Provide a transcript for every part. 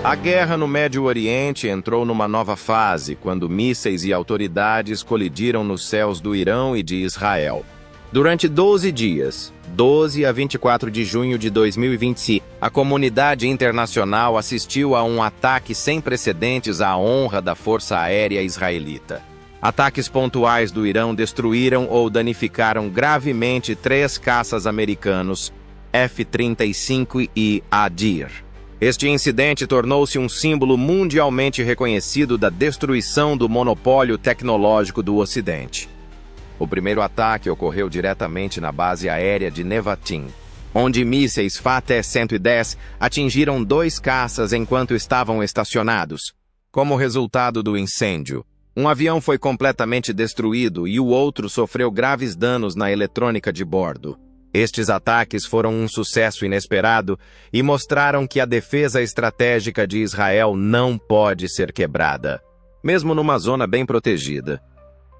A guerra no Médio Oriente entrou numa nova fase quando mísseis e autoridades colidiram nos céus do Irão e de Israel. Durante 12 dias, 12 a 24 de junho de 2025, a comunidade internacional assistiu a um ataque sem precedentes à honra da Força Aérea Israelita. Ataques pontuais do Irão destruíram ou danificaram gravemente 3 caças americanos, F-35 e Adir. Este incidente tornou-se um símbolo mundialmente reconhecido da destruição do monopólio tecnológico do Ocidente. O primeiro ataque ocorreu diretamente na base aérea de Nevatim, onde mísseis Fateh-110 atingiram 2 caças enquanto estavam estacionados. Como resultado do incêndio, um avião foi completamente destruído e o outro sofreu graves danos na eletrônica de bordo. Estes ataques foram um sucesso inesperado e mostraram que a defesa estratégica de Israel não pode ser quebrada, mesmo numa zona bem protegida.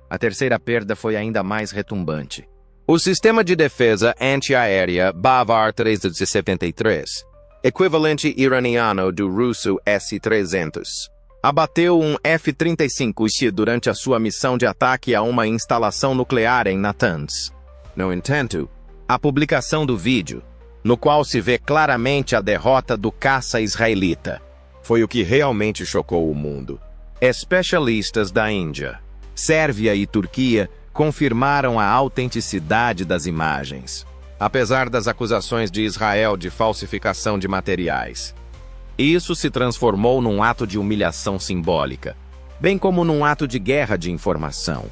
A terceira perda foi ainda mais retumbante. O sistema de defesa antiaérea Bavar 373, equivalente iraniano do russo S-300, abateu um F-35 durante a sua missão de ataque a uma instalação nuclear em Natanz. No entanto, a publicação do vídeo, no qual se vê claramente a derrota do caça israelita, foi o que realmente chocou o mundo. Especialistas da Índia, Sérvia e Turquia confirmaram a autenticidade das imagens, apesar das acusações de Israel de falsificação de materiais. Isso se transformou num ato de humilhação simbólica, bem como num ato de guerra de informação.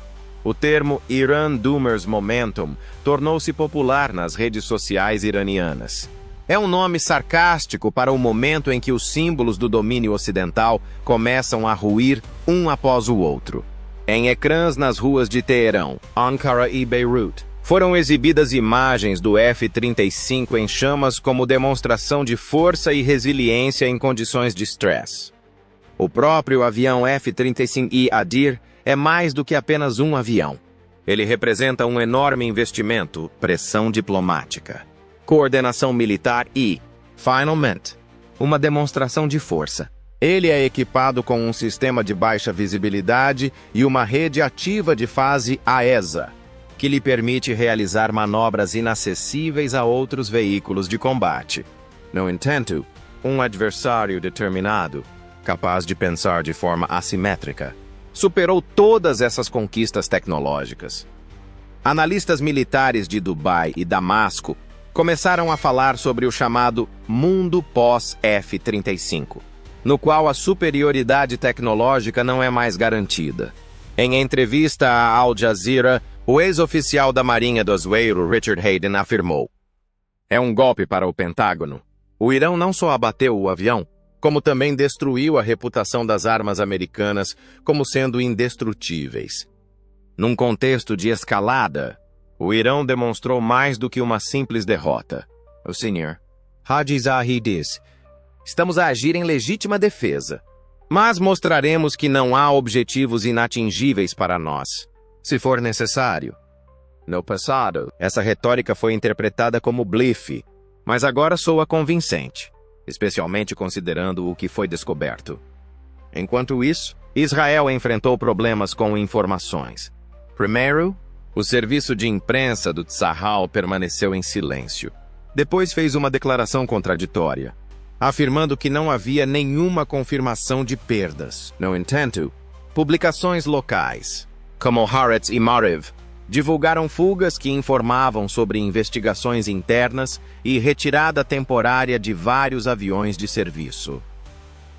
O termo Iran Doomers Momentum tornou-se popular nas redes sociais iranianas. É um nome sarcástico para o momento em que os símbolos do domínio ocidental começam a ruir um após o outro. Em ecrãs nas ruas de Teherão, Ankara e Beirut, foram exibidas imagens do F-35 em chamas como demonstração de força e resiliência em condições de estresse. O próprio avião F-35 Adir é mais do que apenas um avião. Ele representa um enorme investimento, pressão diplomática, coordenação militar e, finalmente, uma demonstração de força. Ele é equipado com um sistema de baixa visibilidade e uma rede ativa de fase AESA, que lhe permite realizar manobras inacessíveis a outros veículos de combate. No entanto, um adversário determinado, capaz de pensar de forma assimétrica, superou todas essas conquistas tecnológicas. Analistas militares de Dubai e Damasco começaram a falar sobre o chamado mundo pós-F-35, no qual a superioridade tecnológica não é mais garantida. Em entrevista à Al Jazeera, o ex-oficial da Marinha do Azueiro, Richard Hayden, afirmou: "É um golpe para o Pentágono. O Irão não só abateu o avião, como também destruiu a reputação das armas americanas como sendo indestrutíveis. Num contexto de escalada, o Irão demonstrou mais do que uma simples derrota." O senhor Haji Zahi diz: "Estamos a agir em legítima defesa, mas mostraremos que não há objetivos inatingíveis para nós, se for necessário." No passado, essa retórica foi interpretada como blefe, mas agora soa convincente, especialmente considerando o que foi descoberto. Enquanto isso, Israel enfrentou problemas com informações. Primeiro, o serviço de imprensa do Tzahal permaneceu em silêncio. Depois fez uma declaração contraditória, afirmando que não havia nenhuma confirmação de perdas. No entanto, publicações locais, como Haaretz e Maariv, divulgaram fugas que informavam sobre investigações internas e retirada temporária de vários aviões de serviço.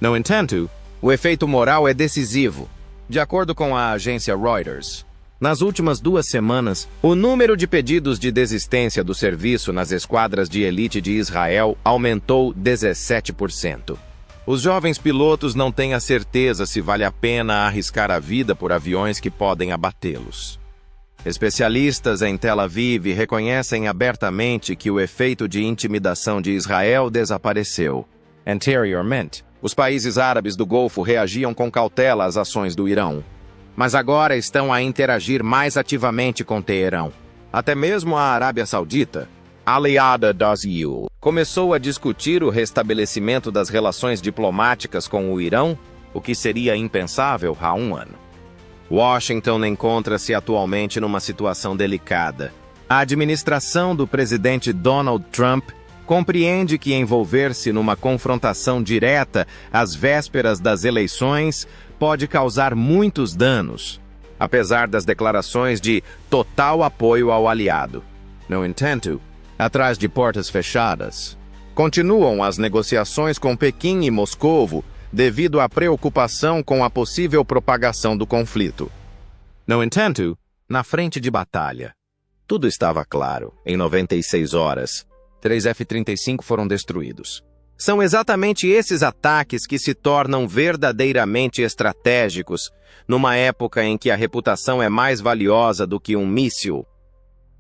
No entanto, o efeito moral é decisivo. De acordo com a agência Reuters, nas últimas 2 semanas, o número de pedidos de desistência do serviço nas esquadras de elite de Israel aumentou 17%. Os jovens pilotos não têm a certeza se vale a pena arriscar a vida por aviões que podem abatê-los. Especialistas em Tel Aviv reconhecem abertamente que o efeito de intimidação de Israel desapareceu. Anteriormente, os países árabes do Golfo reagiam com cautela às ações do Irão, mas agora estão a interagir mais ativamente com Teherão. Até mesmo a Arábia Saudita, aliada das EU, começou a discutir o restabelecimento das relações diplomáticas com o Irão, o que seria impensável há um ano. Washington encontra-se atualmente numa situação delicada. A administração do presidente Donald Trump compreende que envolver-se numa confrontação direta às vésperas das eleições pode causar muitos danos, apesar das declarações de total apoio ao aliado. No entanto, atrás de portas fechadas, continuam as negociações com Pequim e Moscovo devido à preocupação com a possível propagação do conflito. No entanto, na frente de batalha, tudo estava claro. Em 96 horas, 3 F-35 foram destruídos. São exatamente esses ataques que se tornam verdadeiramente estratégicos numa época em que a reputação é mais valiosa do que um míssil.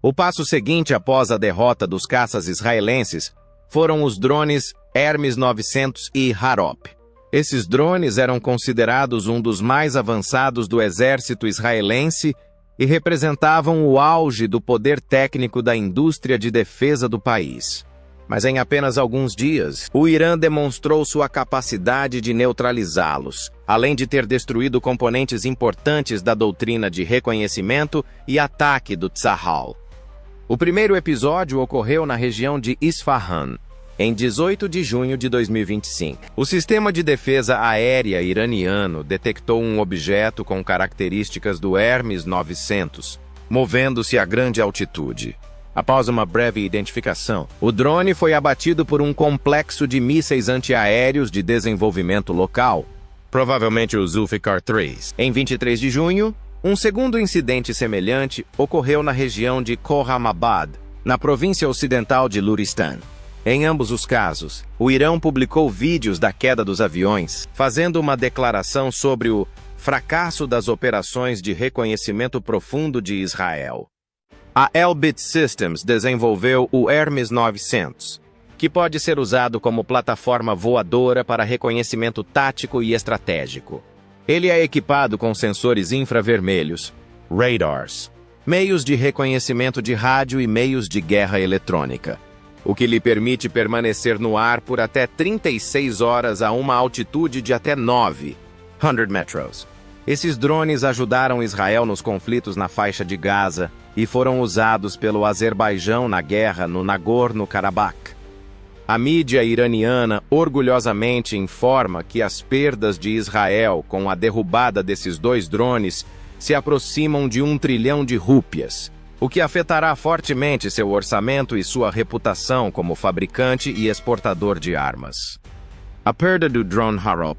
O passo seguinte após a derrota dos caças israelenses foram os drones Hermes 900 e Harop. Esses drones eram considerados um dos mais avançados do exército israelense e representavam o auge do poder técnico da indústria de defesa do país. Mas em apenas alguns dias, o Irã demonstrou sua capacidade de neutralizá-los, além de ter destruído componentes importantes da doutrina de reconhecimento e ataque do Tzahal. O primeiro episódio ocorreu na região de Isfahan, em 18 de junho de 2025. O sistema de defesa aérea iraniano detectou um objeto com características do Hermes 900, movendo-se a grande altitude. Após uma breve identificação, o drone foi abatido por um complexo de mísseis antiaéreos de desenvolvimento local, provavelmente o Zulfikar 3. Em 23 de junho, um segundo incidente semelhante ocorreu na região de Khorramabad, na província ocidental de Luristan. Em ambos os casos, o Irã publicou vídeos da queda dos aviões, fazendo uma declaração sobre o fracasso das operações de reconhecimento profundo de Israel. A Elbit Systems desenvolveu o Hermes 900, que pode ser usado como plataforma voadora para reconhecimento tático e estratégico. Ele é equipado com sensores infravermelhos, radars, meios de reconhecimento de rádio e meios de guerra eletrônica, o que lhe permite permanecer no ar por até 36 horas a uma altitude de até 900 metros. Esses drones ajudaram Israel nos conflitos na faixa de Gaza e foram usados pelo Azerbaijão na guerra no Nagorno-Karabakh. A mídia iraniana orgulhosamente informa que as perdas de Israel com a derrubada desses dois drones se aproximam de 1 trilhão de rúpias, o que afetará fortemente seu orçamento e sua reputação como fabricante e exportador de armas. A perda do drone Harop,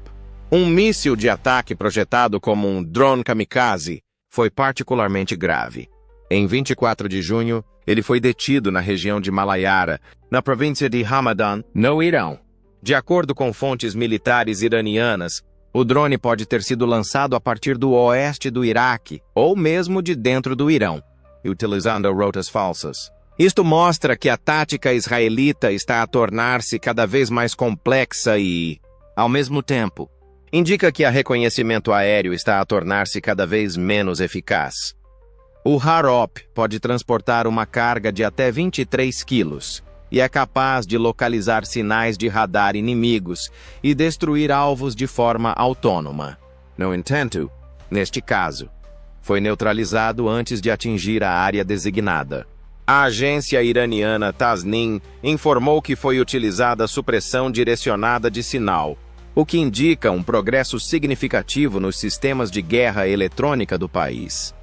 um míssil de ataque projetado como um drone kamikaze, foi particularmente grave. Em 24 de junho, ele foi detido na região de Malayara, na província de Hamadan, no Irão. De acordo com fontes militares iranianas, o drone pode ter sido lançado a partir do oeste do Iraque, ou mesmo de dentro do Irão, utilizando rotas falsas. Isto mostra que a tática israelita está a tornar-se cada vez mais complexa e, ao mesmo tempo, indica que o reconhecimento aéreo está a tornar-se cada vez menos eficaz. O Harop pode transportar uma carga de até 23 quilos e é capaz de localizar sinais de radar inimigos e destruir alvos de forma autônoma. No entanto, neste caso, foi neutralizado antes de atingir a área designada. A agência iraniana Tasnim informou que foi utilizada supressão direcionada de sinal, o que indica um progresso significativo nos sistemas de guerra eletrônica do país.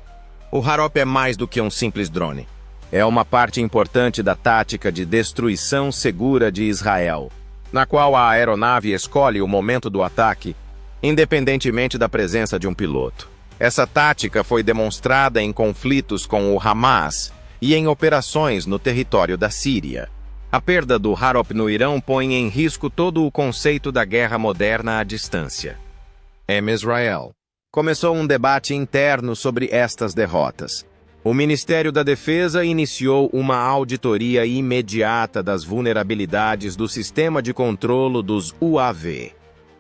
O Harop é mais do que um simples drone. É uma parte importante da tática de destruição segura de Israel, na qual a aeronave escolhe o momento do ataque, independentemente da presença de um piloto. Essa tática foi demonstrada em conflitos com o Hamas e em operações no território da Síria. A perda do Harop no Irão põe em risco todo o conceito da guerra moderna à distância. Em Israel, começou um debate interno sobre estas derrotas. O Ministério da Defesa iniciou uma auditoria imediata das vulnerabilidades do sistema de controlo dos UAV.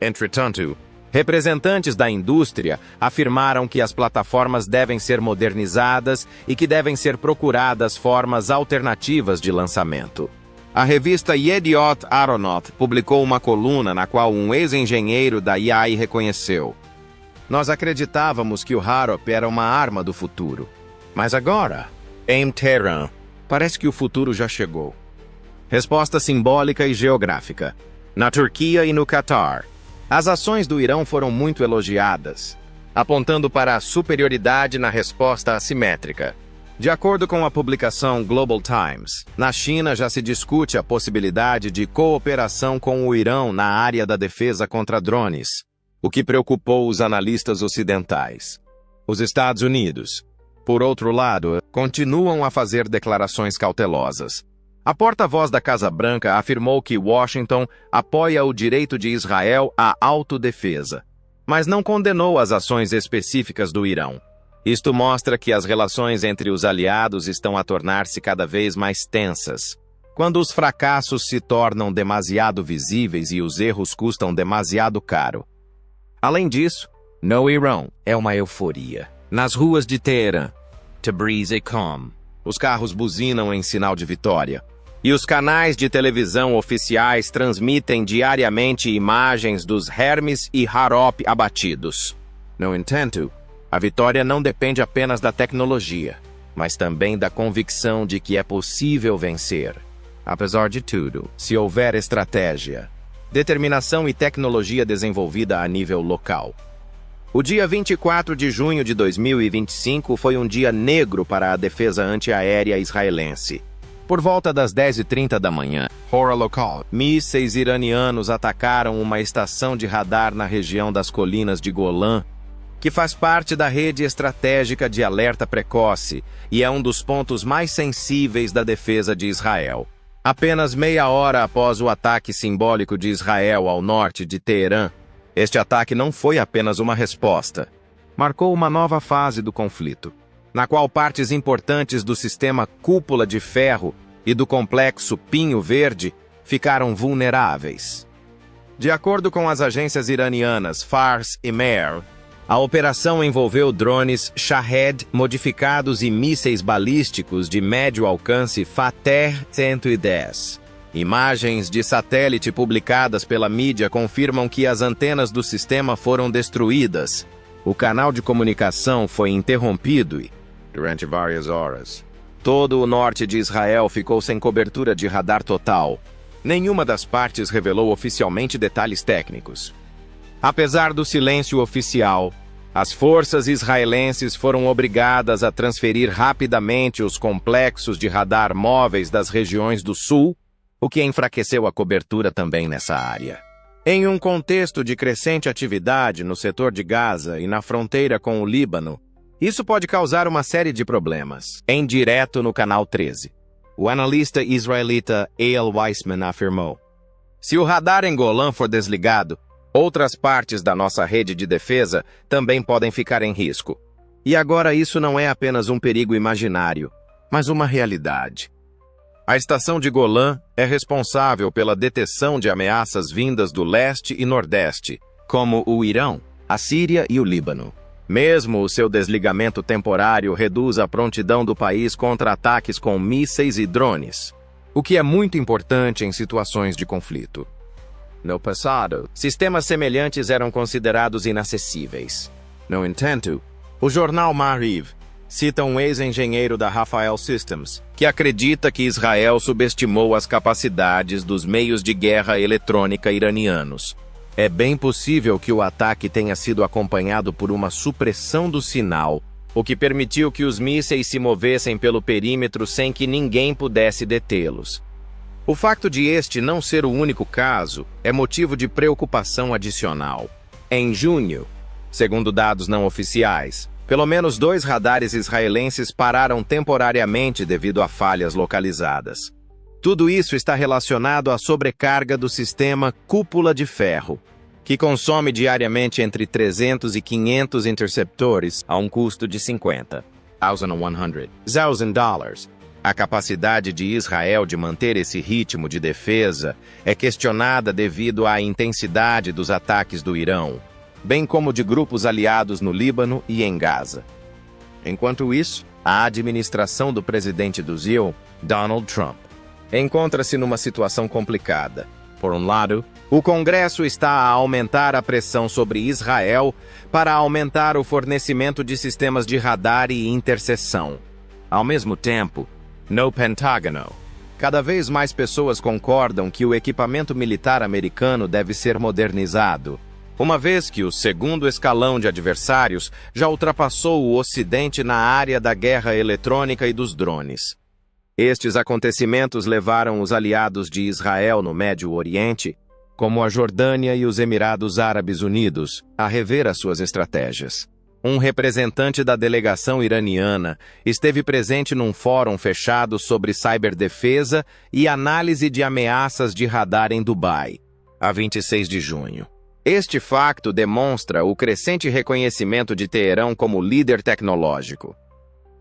Entretanto, representantes da indústria afirmaram que as plataformas devem ser modernizadas e que devem ser procuradas formas alternativas de lançamento. A revista Yediot Aharonot publicou uma coluna na qual um ex-engenheiro da IAI reconheceu: "Nós acreditávamos que o Harop era uma arma do futuro. Mas agora, em Teherã, parece que o futuro já chegou." Resposta simbólica e geográfica. Na Turquia e no Catar, as ações do Irão foram muito elogiadas, apontando para a superioridade na resposta assimétrica. De acordo com a publicação Global Times, na China já se discute a possibilidade de cooperação com o Irão na área da defesa contra drones, o que preocupou os analistas ocidentais. Os Estados Unidos, por outro lado, continuam a fazer declarações cautelosas. A porta-voz da Casa Branca afirmou que Washington apoia o direito de Israel à autodefesa, mas não condenou as ações específicas do Irão. Isto mostra que as relações entre os aliados estão a tornar-se cada vez mais tensas, quando os fracassos se tornam demasiado visíveis e os erros custam demasiado caro. Além disso, no Irão é uma euforia. Nas ruas de Teherã, Tabriz e Qom, os carros buzinam em sinal de vitória, e os canais de televisão oficiais transmitem diariamente imagens dos Hermes e Harop abatidos. No entanto, a vitória não depende apenas da tecnologia, mas também da convicção de que é possível vencer. Apesar de tudo, se houver estratégia, determinação e tecnologia desenvolvida a nível local. O dia 24 de junho de 2025 foi um dia negro para a defesa antiaérea israelense. Por volta das 10h30 da manhã, hora local, mísseis iranianos atacaram uma estação de radar na região das colinas de Golã, que faz parte da rede estratégica de alerta precoce e é um dos pontos mais sensíveis da defesa de Israel. Apenas meia hora após o ataque simbólico de Israel ao norte de Teherã, este ataque não foi apenas uma resposta. Marcou uma nova fase do conflito, na qual partes importantes do sistema Cúpula de Ferro e do complexo Pinho Verde ficaram vulneráveis. De acordo com as agências iranianas Fars e Mehr, a operação envolveu drones Shahed modificados e mísseis balísticos de médio alcance Fateh-110. Imagens de satélite publicadas pela mídia confirmam que as antenas do sistema foram destruídas. O canal de comunicação foi interrompido e, durante várias horas, todo o norte de Israel ficou sem cobertura de radar total. Nenhuma das partes revelou oficialmente detalhes técnicos. Apesar do silêncio oficial, as forças israelenses foram obrigadas a transferir rapidamente os complexos de radar móveis das regiões do sul, o que enfraqueceu a cobertura também nessa área. Em um contexto de crescente atividade no setor de Gaza e na fronteira com o Líbano, isso pode causar uma série de problemas. Em direto no Canal 13, o analista israelita Eyal Weissman afirmou: "Se o radar em Golã for desligado, outras partes da nossa rede de defesa também podem ficar em risco. E agora isso não é apenas um perigo imaginário, mas uma realidade." A estação de Golã é responsável pela detecção de ameaças vindas do leste e nordeste, como o Irão, a Síria e o Líbano. Mesmo o seu desligamento temporário reduz a prontidão do país contra ataques com mísseis e drones, o que é muito importante em situações de conflito. No passado, sistemas semelhantes eram considerados inacessíveis. No entanto, o jornal Maariv cita um ex-engenheiro da Rafael Systems, que acredita que Israel subestimou as capacidades dos meios de guerra eletrônica iranianos. É bem possível que o ataque tenha sido acompanhado por uma supressão do sinal, o que permitiu que os mísseis se movessem pelo perímetro sem que ninguém pudesse detê-los. O facto de este não ser o único caso é motivo de preocupação adicional. Em junho, segundo dados não oficiais, pelo menos 2 radares israelenses pararam temporariamente devido a falhas localizadas. Tudo isso está relacionado à sobrecarga do sistema Cúpula de Ferro, que consome diariamente entre 300 e 500 interceptores a um custo de $50,100. A capacidade de Israel de manter esse ritmo de defesa é questionada devido à intensidade dos ataques do Irão, bem como de grupos aliados no Líbano e em Gaza. Enquanto isso, a administração do presidente do Brasil, Donald Trump, encontra-se numa situação complicada. Por um lado, o Congresso está a aumentar a pressão sobre Israel para aumentar o fornecimento de sistemas de radar e interseção. Ao mesmo tempo, no Pentágono, cada vez mais pessoas concordam que o equipamento militar americano deve ser modernizado, uma vez que o segundo escalão de adversários já ultrapassou o Ocidente na área da guerra eletrônica e dos drones. Estes acontecimentos levaram os aliados de Israel no Médio Oriente, como a Jordânia e os Emirados Árabes Unidos, a rever as suas estratégias. Um representante da delegação iraniana esteve presente num fórum fechado sobre ciberdefesa e análise de ameaças de radar em Dubai, a 26 de junho. Este facto demonstra o crescente reconhecimento de Teherão como líder tecnológico.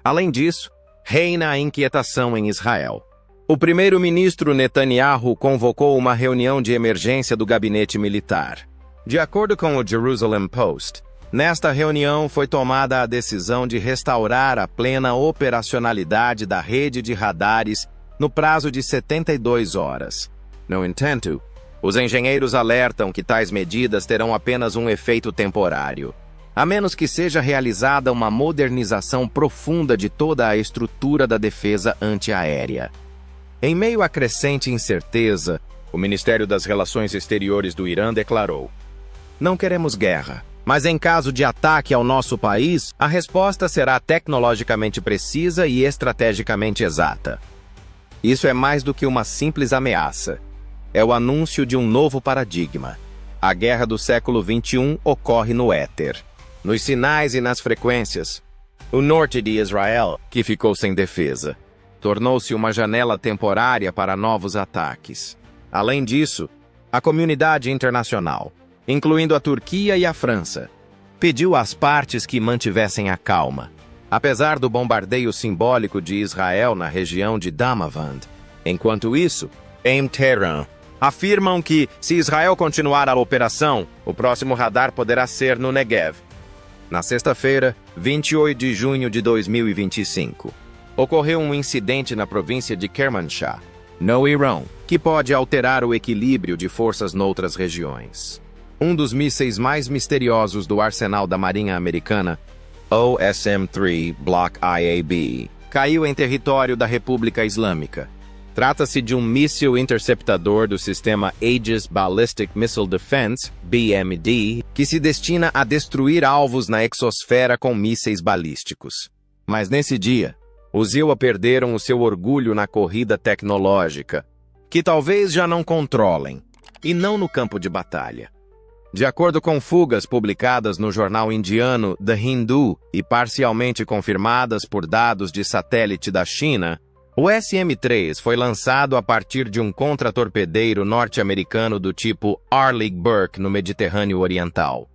Além disso, reina a inquietação em Israel. O primeiro-ministro Netanyahu convocou uma reunião de emergência do gabinete militar. De acordo com o Jerusalem Post, nesta reunião foi tomada a decisão de restaurar a plena operacionalidade da rede de radares no prazo de 72 horas. No entanto, os engenheiros alertam que tais medidas terão apenas um efeito temporário, a menos que seja realizada uma modernização profunda de toda a estrutura da defesa antiaérea. Em meio à crescente incerteza, o Ministério das Relações Exteriores do Irã declarou: "Não queremos guerra, mas em caso de ataque ao nosso país, a resposta será tecnologicamente precisa e estrategicamente exata." Isso é mais do que uma simples ameaça. É o anúncio de um novo paradigma. A guerra do século XXI ocorre no éter, nos sinais e nas frequências. O norte de Israel, que ficou sem defesa, tornou-se uma janela temporária para novos ataques. Além disso, a comunidade internacional, incluindo a Turquia e a França, pediu às partes que mantivessem a calma, apesar do bombardeio simbólico de Israel na região de Damavand. Enquanto isso, em Teherã, afirmam que, se Israel continuar a operação, o próximo radar poderá ser no Negev. Na sexta-feira, 28 de junho de 2025, ocorreu um incidente na província de Kermanshah, no Irão, que pode alterar o equilíbrio de forças noutras regiões. Um dos mísseis mais misteriosos do arsenal da Marinha Americana, OSM-3 Block IAB, caiu em território da República Islâmica. Trata-se de um míssil interceptador do sistema Aegis Ballistic Missile Defense, BMD, que se destina a destruir alvos na exosfera com mísseis balísticos. Mas nesse dia, os ILA perderam o seu orgulho na corrida tecnológica, que talvez já não controlem, e não no campo de batalha. De acordo com fugas publicadas no jornal indiano The Hindu e parcialmente confirmadas por dados de satélite da China, o SM-3 foi lançado a partir de um contratorpedeiro norte-americano do tipo Arleigh Burke no Mediterrâneo Oriental.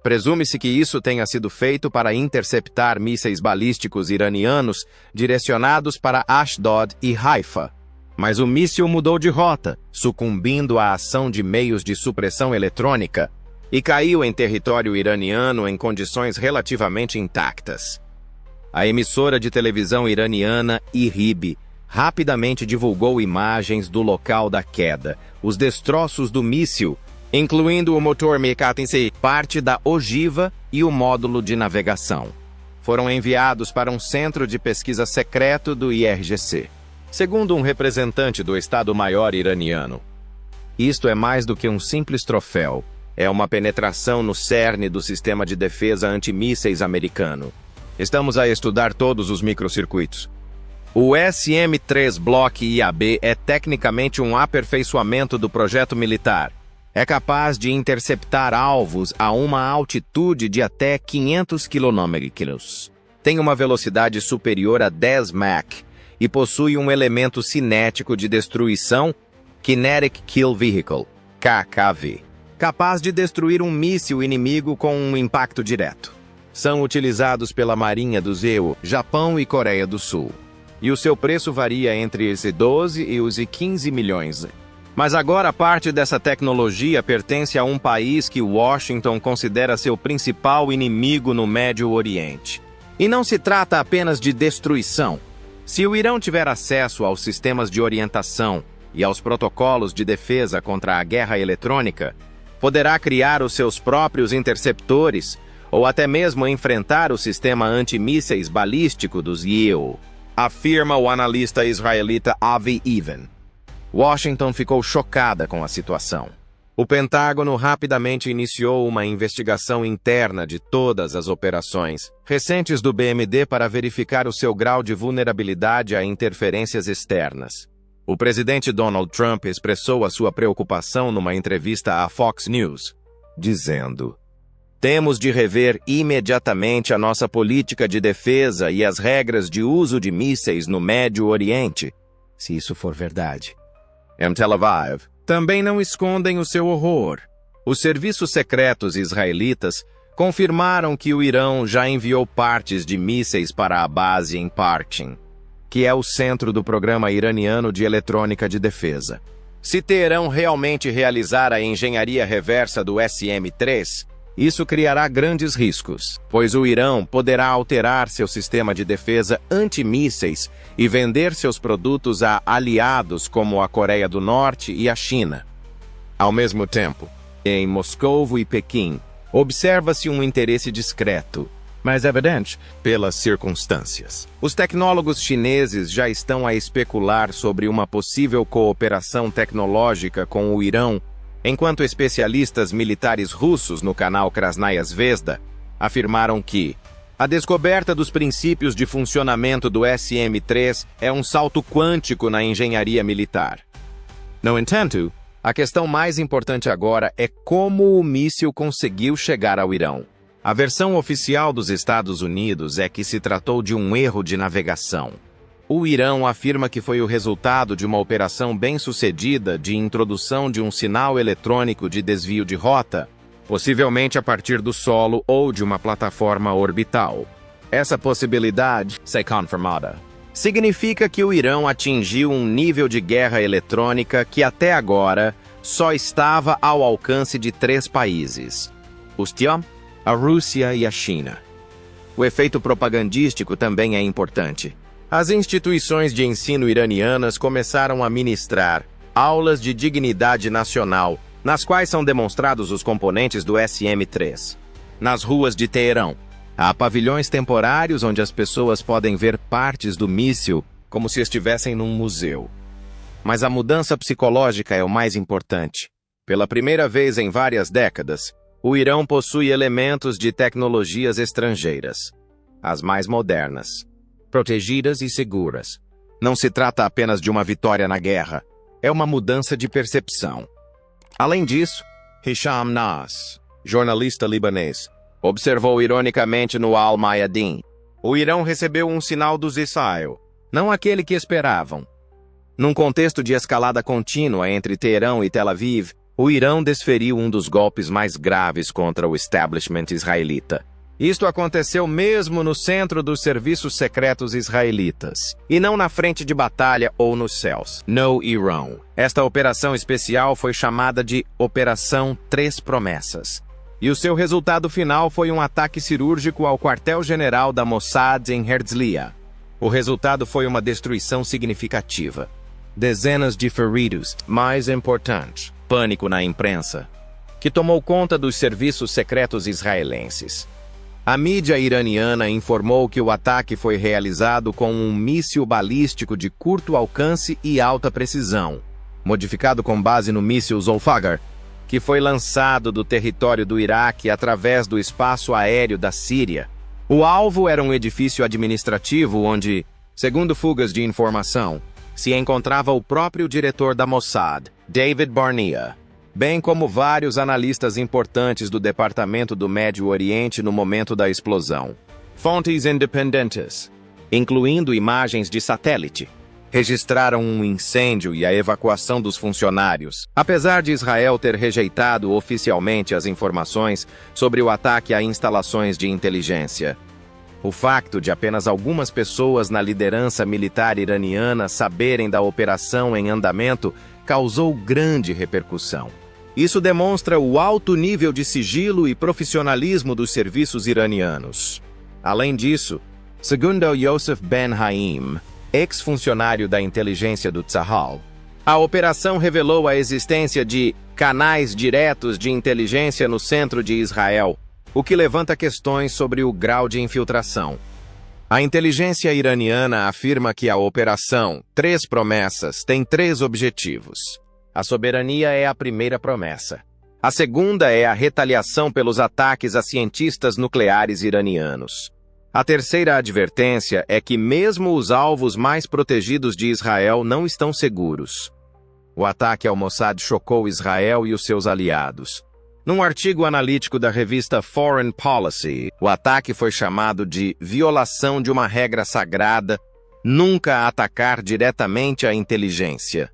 Presume-se que isso tenha sido feito para interceptar mísseis balísticos iranianos direcionados para Ashdod e Haifa. Mas o míssil mudou de rota, sucumbindo à ação de meios de supressão eletrônica, e caiu em território iraniano em condições relativamente intactas. A emissora de televisão iraniana IRIB rapidamente divulgou imagens do local da queda, os destroços do míssil, incluindo o motor Mekatense, parte da ogiva e o módulo de navegação. Foram enviados para um centro de pesquisa secreto do IRGC. Segundo um representante do Estado-Maior iraniano, isto é mais do que um simples troféu, é uma penetração no cerne do sistema de defesa antimísseis americano. Estamos a estudar todos os microcircuitos. O SM-3 Block IAB é tecnicamente um aperfeiçoamento do projeto militar. É capaz de interceptar alvos a uma altitude de até 500 km. Tem uma velocidade superior a 10 Mach e possui um elemento cinético de destruição, Kinetic Kill Vehicle, KKV, capaz de destruir um míssil inimigo com um impacto direto. São utilizados pela Marinha do EU, Japão e Coreia do Sul. E o seu preço varia entre os 12 e os 15 milhões. Mas agora parte dessa tecnologia pertence a um país que Washington considera seu principal inimigo no Médio Oriente. E não se trata apenas de destruição. Se o Irão tiver acesso aos sistemas de orientação e aos protocolos de defesa contra a guerra eletrônica, poderá criar os seus próprios interceptores ou até mesmo enfrentar o sistema antimísseis balístico dos IEO, afirma o analista israelita Avi Even. Washington ficou chocada com a situação. O Pentágono rapidamente iniciou uma investigação interna de todas as operações recentes do BMD para verificar o seu grau de vulnerabilidade a interferências externas. O presidente Donald Trump expressou a sua preocupação numa entrevista à Fox News, dizendo: "Temos de rever imediatamente a nossa política de defesa e as regras de uso de mísseis no Médio Oriente, se isso for verdade." Em Tel Aviv, também não escondem o seu horror. Os serviços secretos israelitas confirmaram que o Irão já enviou partes de mísseis para a base em Parchin, que é o centro do programa iraniano de eletrônica de defesa. Se Teherão realmente realizar a engenharia reversa do SM-3, isso criará grandes riscos, pois o Irão poderá alterar seu sistema de defesa antimísseis e vender seus produtos a aliados como a Coreia do Norte e a China. Ao mesmo tempo, em Moscou e Pequim, observa-se um interesse discreto, mas evidente, pelas circunstâncias. Os tecnólogos chineses já estão a especular sobre uma possível cooperação tecnológica com o Irão, enquanto especialistas militares russos no canal Krasnaya Zvezda afirmaram que a descoberta dos princípios de funcionamento do SM-3 é um salto quântico na engenharia militar. No entanto, a questão mais importante agora é como o míssil conseguiu chegar ao Irão. A versão oficial dos Estados Unidos é que se tratou de um erro de navegação. O Irão afirma que foi o resultado de uma operação bem-sucedida de introdução de um sinal eletrônico de desvio de rota, possivelmente a partir do solo ou de uma plataforma orbital. Essa possibilidade, se confirmada, significa que o Irão atingiu um nível de guerra eletrônica que até agora só estava ao alcance de 3 países: os TIA, a Rússia e a China. O efeito propagandístico também é importante. As instituições de ensino iranianas começaram a ministrar aulas de dignidade nacional, nas quais são demonstrados os componentes do SM-3. Nas ruas de Teherão, há pavilhões temporários onde as pessoas podem ver partes do míssil como se estivessem num museu. Mas a mudança psicológica é o mais importante. Pela primeira vez em várias décadas, o Irão possui elementos de tecnologias estrangeiras, as mais modernas, protegidas e seguras. Não se trata apenas de uma vitória na guerra, é uma mudança de percepção. Além disso, Hisham Nas, jornalista libanês, observou ironicamente no Al Mayadin: o Irão recebeu um sinal dos Israel, não aquele que esperavam. Num contexto de escalada contínua entre Teherão e Tel Aviv, o Irão desferiu um dos golpes mais graves contra o establishment israelita. Isto aconteceu mesmo no centro dos serviços secretos israelitas, e não na frente de batalha ou nos céus, no Irão. Esta operação especial foi chamada de Operação Três Promessas, e o seu resultado final foi um ataque cirúrgico ao quartel-general da Mossad em Herzliya. O resultado foi uma destruição significativa. Dezenas de feridos. Mais importante, pânico na imprensa, que tomou conta dos serviços secretos israelenses. A mídia iraniana informou que o ataque foi realizado com um míssil balístico de curto alcance e alta precisão, modificado com base no míssil Zolfaghar, que foi lançado do território do Iraque através do espaço aéreo da Síria. O alvo era um edifício administrativo onde, segundo fugas de informação, se encontrava o próprio diretor da Mossad, David Barnea, bem como vários analistas importantes do Departamento do Médio Oriente no momento da explosão. Fontes independentes, incluindo imagens de satélite, registraram um incêndio e a evacuação dos funcionários, apesar de Israel ter rejeitado oficialmente as informações sobre o ataque a instalações de inteligência. O facto de apenas algumas pessoas na liderança militar iraniana saberem da operação em andamento causou grande repercussão. Isso demonstra o alto nível de sigilo e profissionalismo dos serviços iranianos. Além disso, segundo Yosef Ben Haim, ex-funcionário da inteligência do Tzahal. A operação revelou a existência de canais diretos de inteligência no centro de Israel, o que levanta questões sobre o grau de infiltração. A inteligência iraniana afirma que a operação Três Promessas tem 3 objetivos. A soberania é a primeira promessa. A segunda é a retaliação pelos ataques a cientistas nucleares iranianos. A terceira advertência é que mesmo os alvos mais protegidos de Israel não estão seguros. O ataque ao Mossad chocou Israel e os seus aliados. Num artigo analítico da revista Foreign Policy, o ataque foi chamado de violação de uma regra sagrada, nunca atacar diretamente a inteligência.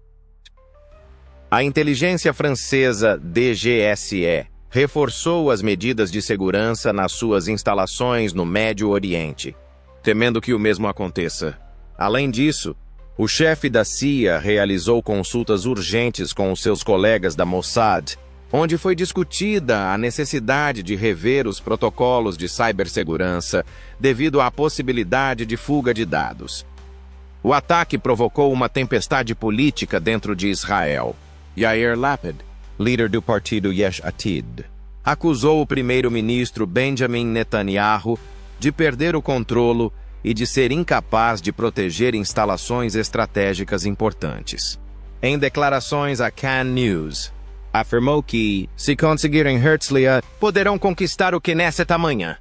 A inteligência francesa DGSE reforçou as medidas de segurança nas suas instalações no Médio Oriente, temendo que o mesmo aconteça. Além disso, o chefe da CIA realizou consultas urgentes com os seus colegas da Mossad, onde foi discutida a necessidade de rever os protocolos de cibersegurança devido à possibilidade de fuga de dados. O ataque provocou uma tempestade política dentro de Israel. Yair Lapid, líder do partido Yesh Atid, acusou o primeiro-ministro Benjamin Netanyahu de perder o controle e de ser incapaz de proteger instalações estratégicas importantes. Em declarações à Kan News, afirmou que, se conseguirem Herzliya, poderão conquistar o Knesset amanhã.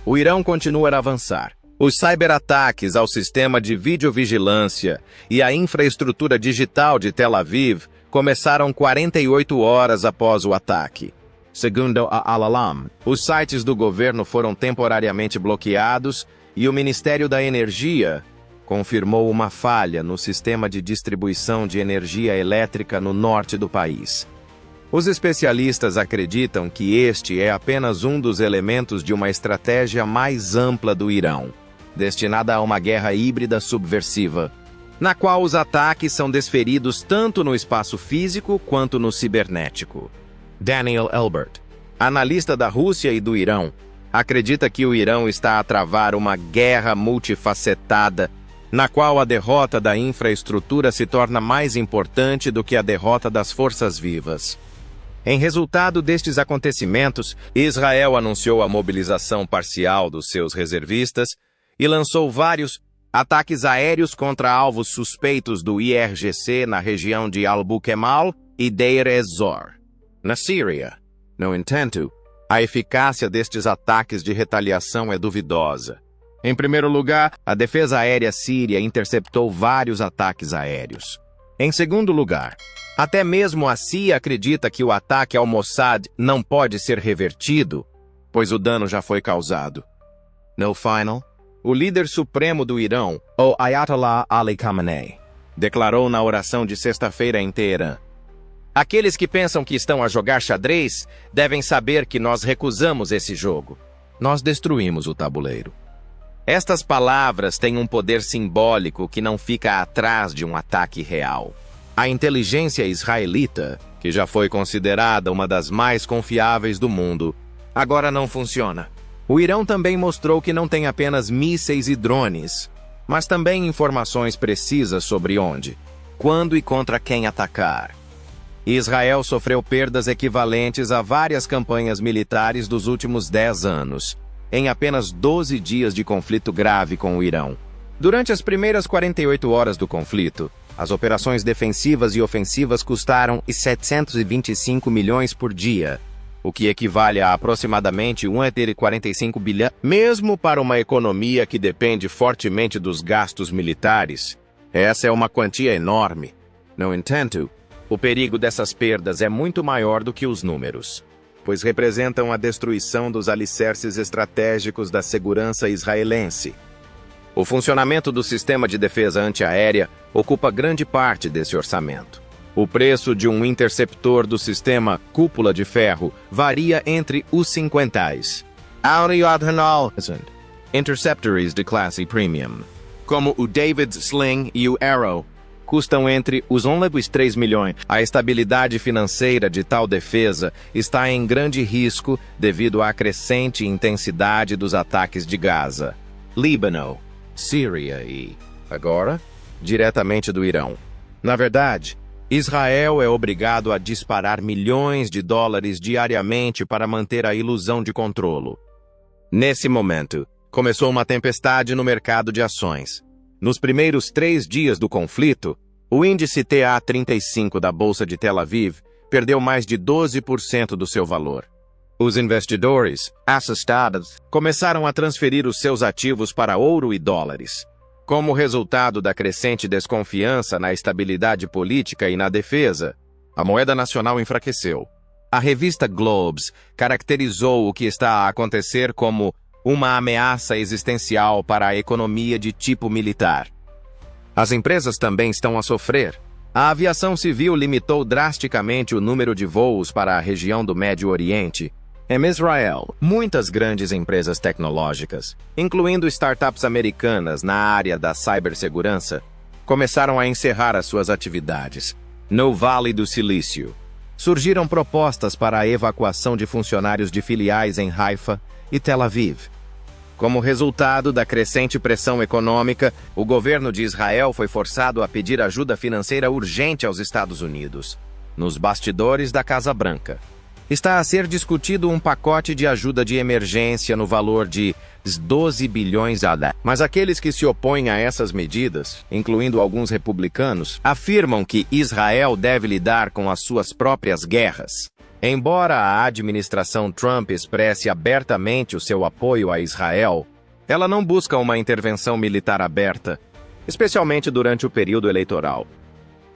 O Irão continua a avançar. Os cyberataques ao sistema de videovigilância e à infraestrutura digital de Tel Aviv começaram 48 horas após o ataque. Segundo a Al-Alam, os sites do governo foram temporariamente bloqueados e o Ministério da Energia confirmou uma falha no sistema de distribuição de energia elétrica no norte do país. Os especialistas acreditam que este é apenas um dos elementos de uma estratégia mais ampla do Irão, destinada a uma guerra híbrida subversiva, na qual os ataques são desferidos tanto no espaço físico quanto no cibernético. Daniel Elbert, analista da Rússia e do Irão, acredita que o Irão está a travar uma guerra multifacetada, na qual a derrota da infraestrutura se torna mais importante do que a derrota das forças vivas. Em resultado destes acontecimentos, Israel anunciou a mobilização parcial dos seus reservistas e lançou vários ataques aéreos contra alvos suspeitos do IRGC na região de Al-Bukemal e Deir ez-Zor, na Síria. No entanto, a eficácia destes ataques de retaliação é duvidosa. Em primeiro lugar, a defesa aérea síria interceptou vários ataques aéreos. Em segundo lugar, até mesmo a CIA acredita que o ataque ao Mossad não pode ser revertido, pois o dano já foi causado. No final, o líder supremo do Irão, o Ayatollah Ali Khamenei, declarou na oração de sexta-feira em Teherã: "Aqueles que pensam que estão a jogar xadrez devem saber que nós recusamos esse jogo. Nós destruímos o tabuleiro." Estas palavras têm um poder simbólico que não fica atrás de um ataque real. A inteligência israelita, que já foi considerada uma das mais confiáveis do mundo, agora não funciona. O Irão também mostrou que não tem apenas mísseis e drones, mas também informações precisas sobre onde, quando e contra quem atacar. Israel sofreu perdas equivalentes a várias campanhas militares dos últimos 10 anos, em apenas 12 dias de conflito grave com o Irão. Durante as primeiras 48 horas do conflito, as operações defensivas e ofensivas custaram 725 milhões por dia, o que equivale a aproximadamente 1,45 bilhão. Mesmo para uma economia que depende fortemente dos gastos militares, essa é uma quantia enorme. No entanto, o perigo dessas perdas é muito maior do que os números, pois representam a destruição dos alicerces estratégicos da segurança israelense. O funcionamento do sistema de defesa antiaérea ocupa grande parte desse orçamento. O preço de um interceptor do sistema Cúpula de Ferro varia entre os 50s. Interceptors de classe premium, como o David's Sling e o Arrow, custam entre os 1 e 3 milhões. A estabilidade financeira de tal defesa está em grande risco devido à crescente intensidade dos ataques de Gaza, Líbano, Síria e agora, diretamente do Irão. Na verdade, Israel é obrigado a disparar milhões de dólares diariamente para manter a ilusão de controlo. Nesse momento, começou uma tempestade no mercado de ações. Nos primeiros 3 dias do conflito, o índice TA35 da Bolsa de Tel Aviv perdeu mais de 12% do seu valor. Os investidores, assustados, começaram a transferir os seus ativos para ouro e dólares. Como resultado da crescente desconfiança na estabilidade política e na defesa, a moeda nacional enfraqueceu. A revista Globes caracterizou o que está a acontecer como uma ameaça existencial para a economia de tipo militar. As empresas também estão a sofrer. A aviação civil limitou drasticamente o número de voos para a região do Médio Oriente. Em Israel, muitas grandes empresas tecnológicas, incluindo startups americanas na área da cibersegurança, começaram a encerrar as suas atividades. No Vale do Silício, surgiram propostas para a evacuação de funcionários de filiais em Haifa e Tel Aviv. Como resultado da crescente pressão econômica, o governo de Israel foi forçado a pedir ajuda financeira urgente aos Estados Unidos. Nos bastidores da Casa Branca, está a ser discutido um pacote de ajuda de emergência no valor de 12 bilhões a dólares. Mas aqueles que se opõem a essas medidas, incluindo alguns republicanos, afirmam que Israel deve lidar com as suas próprias guerras. Embora a administração Trump expresse abertamente o seu apoio a Israel, ela não busca uma intervenção militar aberta, especialmente durante o período eleitoral.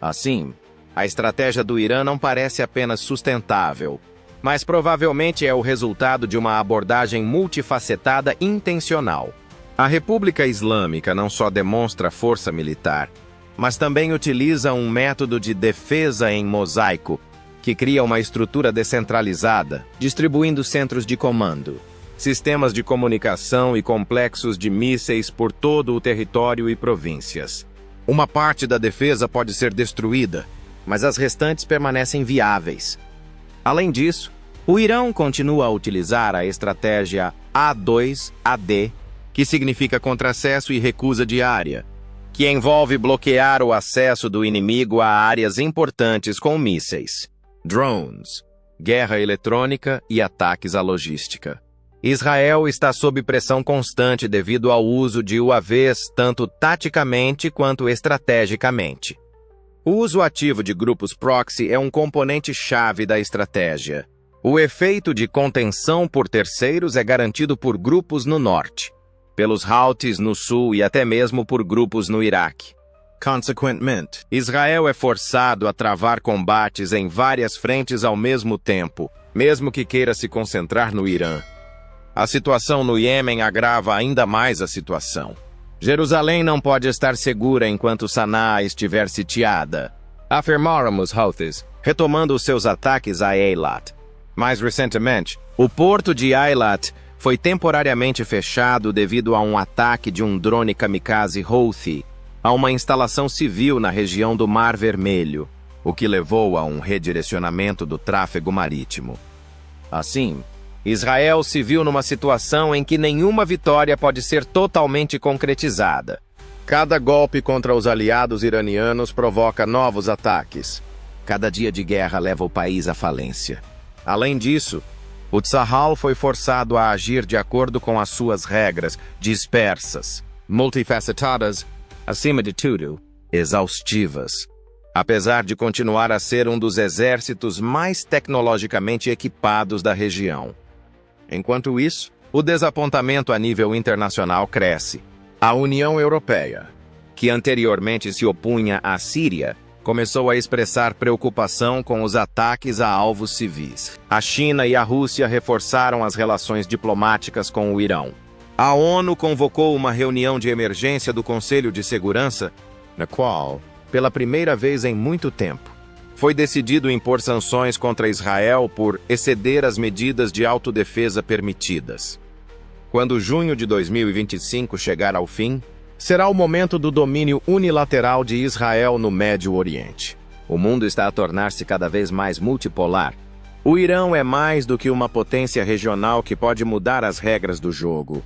Assim, a estratégia do Irã não parece apenas sustentável, mas provavelmente é o resultado de uma abordagem multifacetada intencional. A República Islâmica não só demonstra força militar, mas também utiliza um método de defesa em mosaico, que cria uma estrutura descentralizada, distribuindo centros de comando, sistemas de comunicação e complexos de mísseis por todo o território e províncias. Uma parte da defesa pode ser destruída, mas as restantes permanecem viáveis. Além disso, o Irão continua a utilizar a estratégia A2AD, que significa contracesso e recusa diária, que envolve bloquear o acesso do inimigo a áreas importantes com mísseis, drones, guerra eletrônica e ataques à logística. Israel está sob pressão constante devido ao uso de UAVs tanto taticamente quanto estrategicamente. O uso ativo de grupos proxy é um componente-chave da estratégia. O efeito de contenção por terceiros é garantido por grupos no norte, pelos Houthis no sul e até mesmo por grupos no Iraque. Consequentemente, Israel é forçado a travar combates em várias frentes ao mesmo tempo, mesmo que queira se concentrar no Irã. A situação no Iêmen agrava ainda mais a situação. Jerusalém não pode estar segura enquanto Sanaa estiver sitiada, afirmaram os Houthis, retomando os seus ataques a Eilat. Mais recentemente, o porto de Eilat foi temporariamente fechado devido a um ataque de um drone kamikaze Houthi a uma instalação civil na região do Mar Vermelho, o que levou a um redirecionamento do tráfego marítimo. Assim, Israel se viu numa situação em que nenhuma vitória pode ser totalmente concretizada. Cada golpe contra os aliados iranianos provoca novos ataques. Cada dia de guerra leva o país à falência. Além disso, o Tzahal foi forçado a agir de acordo com as suas regras, dispersas, multifacetadas, acima de tudo, exaustivas. Apesar de continuar a ser um dos exércitos mais tecnologicamente equipados da região. Enquanto isso, o desapontamento a nível internacional cresce. A União Europeia, que anteriormente se opunha à Síria, começou a expressar preocupação com os ataques a alvos civis. A China e a Rússia reforçaram as relações diplomáticas com o Irão. A ONU convocou uma reunião de emergência do Conselho de Segurança, na qual, pela primeira vez em muito tempo, foi decidido impor sanções contra Israel por exceder as medidas de autodefesa permitidas. Quando junho de 2025 chegar ao fim, será o momento do domínio unilateral de Israel no Médio Oriente. O mundo está a tornar-se cada vez mais multipolar. O Irão é mais do que uma potência regional que pode mudar as regras do jogo.